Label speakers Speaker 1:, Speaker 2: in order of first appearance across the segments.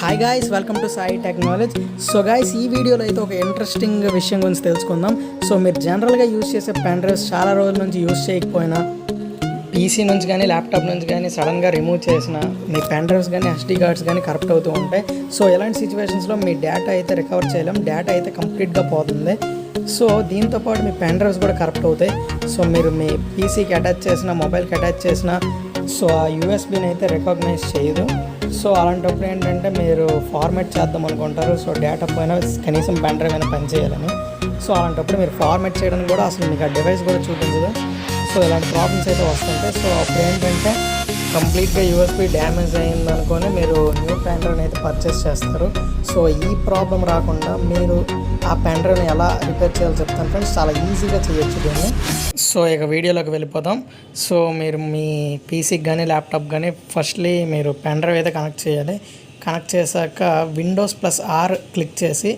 Speaker 1: Hi guys, welcome to Sai technology. So guys, ఈ వీడియోలో అయితే ఒక ఇంట్రెస్టింగ్ విషయం గురించి తెలుసుకుందాం. సో మీరు జనరల్గా యూజ్ చేసే పెన్ డ్రైవ్స్ చాలా రోజుల నుంచి యూజ్ చేయకపోయినా, పీసీ నుంచి కానీ ల్యాప్టాప్ నుంచి కానీ సడన్గా రిమూవ్ చేసిన మీ పెన్ డ్రైవ్స్ కానీ ఎస్డీ కార్డ్స్ కానీ కరప్ట్ అవుతూ ఉంటాయి. సో ఇలాంటి సిచ్యువేషన్స్లో మీ డేటా అయితే రికవర్ చేయలేం, డేటా అయితే కంప్లీట్గా పోతుంది. సో దీంతోపాటు మీ పెన్ డ్రైవ్స్ కూడా కరప్ట్ అవుతాయి. సో మీరు మీ పీసీకి అటాచ్ చేసిన, మొబైల్కి అటాచ్ చేసిన, సో ఆ యూఎస్బీని అయితే రికగ్నైజ్ చేయదు. సో అలాంటప్పుడు ఏంటంటే మీరు ఫార్మాట్ చేద్దాం అనుకుంటారు. సో డేటా పైన కనీసం పెన్ డ్రైవ్ అయినా పనిచేయాలని. సో అలాంటప్పుడు మీరు ఫార్మాట్ చేయడానికి కూడా అసలు మీకు ఆ డివైస్ కూడా చూపించదు. సో ఇలాంటి ప్రాబ్లమ్స్ అయితే వస్తుంటాయి. సో అప్పుడు ఏంటంటే కంప్లీట్గా యూఎస్బీ డ్యామేజ్ అయింది అనుకొని మీరు న్యూ పెన్ డ్రైవ్ని అయితే పర్చేస్ చేస్తారు. సో ఈ ప్రాబ్లం రాకుండా మీరు ఆ పెన్ డ్రైవ్ని ఎలా రిపేర్ చేయాలో చెప్తాను ఫ్రెండ్స్. చాలా ఈజీగా చేయొచ్చు దీన్ని. సో ఇక వీడియోలోకి వెళ్ళిపోదాం. సో మీరు మీ పీసీకి కానీ ల్యాప్టాప్ కానీ ఫస్ట్లీ మీరు పెన్ డ్రైవ్ అయితే కనెక్ట్ చేయాలి. కనెక్ట్ చేశాక Windows+R క్లిక్ చేసి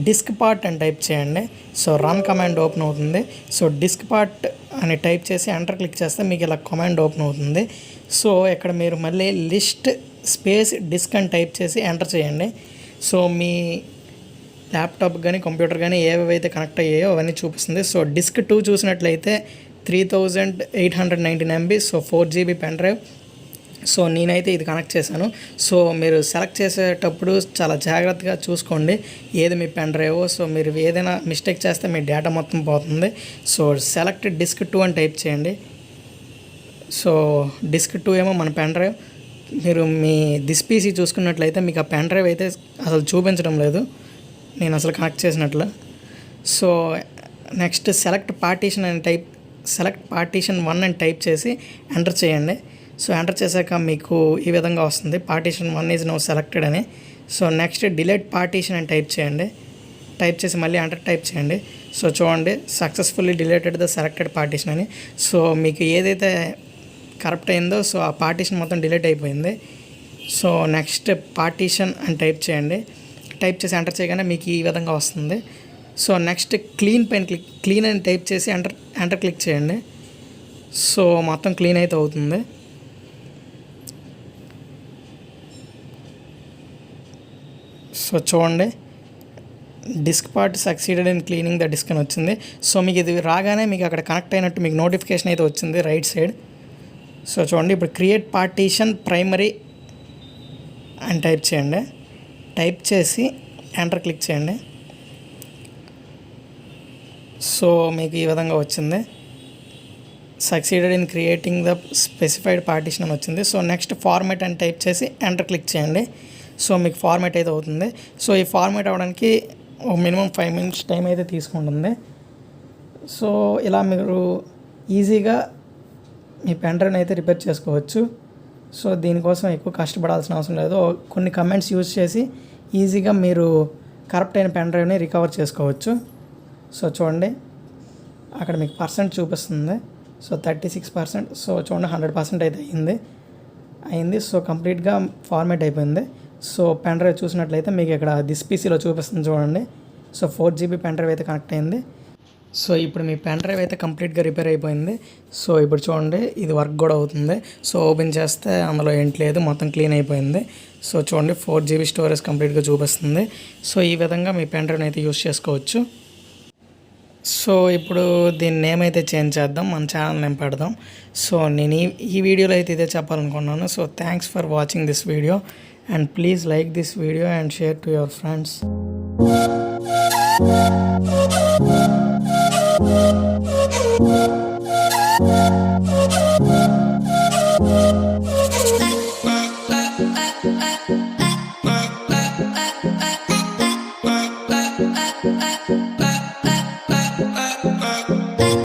Speaker 1: డిస్క్ పార్ట్ అని టైప్ చేయండి. సో రన్ కమాండ్ ఓపెన్ అవుతుంది. సో డిస్క్ పార్ట్ అని టైప్ చేసి ఎంటర్ క్లిక్ చేస్తే మీకు ఇలా కమాండ్ ఓపెన్ అవుతుంది. సో ఇక్కడ మీరు మళ్ళీ లిస్ట్ స్పేస్ డిస్క్ అని టైప్ చేసి ఎంటర్ చేయండి. సో మీ ల్యాప్టాప్ కానీ కంప్యూటర్ కానీ ఏవైతే కనెక్ట్ అయ్యాయో అవన్నీ చూపిస్తుంది. సో డిస్క్ 2 చూసినట్లయితే 3819 MB, so 4 GB pen drive. So నేనైతే ఇది కనెక్ట్ చేశాను. సో మీరు సెలెక్ట్ చేసేటప్పుడు చాలా జాగ్రత్తగా చూసుకోండి ఏది మీ పెన్ డ్రైవ్. సో మీరు ఏదైనా మిస్టేక్ చేస్తే మీ డేటా మొత్తం పోతుంది. సో సెలెక్ట్ డిస్క్ 2 అని టైప్ చేయండి. సో డిస్క్ 2 ఏమో మన పెన్ డ్రైవ్. మీరు మీ దిస్ పీసీ చూసుకున్నట్లయితే మీకు ఆ పెన్ డ్రైవ్ అయితే అసలు చూపించడం లేదు, నేను అసలు కనెక్ట్ చేసినట్లు. సో నెక్స్ట్ సెలెక్ట్ పార్టీషన్ 1 అని టైప్ చేసి ఎంటర్ చేయండి. సో ఎంటర్ చేశాక మీకు ఈ విధంగా వస్తుంది, పార్టీషన్ 1 ఈజ్ నౌ సెలెక్టెడ్ అని. సో నెక్స్ట్ డిలీట్ పార్టీషన్ అని టైప్ చేయండి. టైప్ చేసి మళ్ళీ ఎంటర్ టైప్ చేయండి. సో చూడండి, successfully deleted the selected partition అని. సో మీకు ఏదైతే కరప్ట్ అయిందో సో ఆ పార్టీషన్ మొత్తం డిలీట్ అయిపోయింది. సో నెక్స్ట్ పార్టీషన్ అని టైప్ చేయండి. టైప్ చేసి ఎంటర్ చేయగానే మీకు ఈ విధంగా వస్తుంది. సో నెక్స్ట్ క్లీన్ అని టైప్ చేసి ఎంటర్ క్లిక్ చేయండి. సో మొత్తం క్లీన్ అయితే అవుతుంది. సో చూడండి, disk part succeeded in cleaning the disk అని వచ్చింది. సో మీకు ఇది రాగానే మీకు అక్కడ కనెక్ట్ అయినట్టు మీకు నోటిఫికేషన్ అయితే వచ్చింది రైట్ సైడ్. సో చూడండి, ఇప్పుడు క్రియేట్ పార్టీషన్ ప్రైమరీ అని టైప్ చేయండి. టైప్ చేసి ఎంటర్ క్లిక్ చేయండి. సో మీకు ఈ విధంగా వచ్చింది, succeeded in creating the specified partition అని వచ్చింది. సో నెక్స్ట్ ఫార్మాట్ అని టైప్ చేసి ఎంటర్ క్లిక్ చేయండి. సో మీకు ఫార్మాట్ అయితే అవుతుంది. సో ఈ ఫార్మాట్ అవ్వడానికి మినిమం 5 minutes టైం అయితే తీసుకుంటుంది. సో ఇలా మీరు ఈజీగా మీ పెన్ డ్రైవ్ని అయితే రిపేర్ చేసుకోవచ్చు. సో దీనికోసం ఎక్కువ కష్టపడాల్సిన అవసరం లేదు. కొన్ని కమెంట్స్ యూజ్ చేసి ఈజీగా మీరు కరప్ట్ అయిన పెన్ డ్రైవ్ని రికవర్ చేసుకోవచ్చు. సో చూడండి, అక్కడ మీకు పర్సెంట్ చూపిస్తుంది. సో 36%. సో చూడండి, 100% అయితే అయింది. సో కంప్లీట్గా ఫార్మాట్ అయిపోయింది. సో పెన్ డ్రైవ్ చూసినట్లయితే మీకు ఇక్కడ దిస్ పీసీలో చూపిస్తుంది చూడండి. సో 4 GB పెన్ డ్రైవ్ అయితే కనెక్ట్ అయింది. సో ఇప్పుడు మీ పెన్ డ్రైవ్ అయితే కంప్లీట్గా రిపేర్ అయిపోయింది. సో ఇప్పుడు చూడండి, ఇది వర్క్ కూడా అవుతుంది. సో ఓపెన్ చేస్తే అందులో ఏంటి లేదు, మొత్తం క్లీన్ అయిపోయింది. సో చూడండి, 4 GB స్టోరేజ్ కంప్లీట్గా చూపిస్తుంది. సో ఈ విధంగా మీ పెన్ డ్రైవ్ని అయితే యూస్ చేసుకోవచ్చు. సో ఇప్పుడు దీని నేమ్ అయితే చేంజ్ చేద్దాం, మన ఛానల్ నేమ్ పెడదాం. సో నేను ఈ వీడియోలో అయితే ఇదే చెప్పాలనుకున్నాను. So thanks for watching this video and please like this video and share to your friends.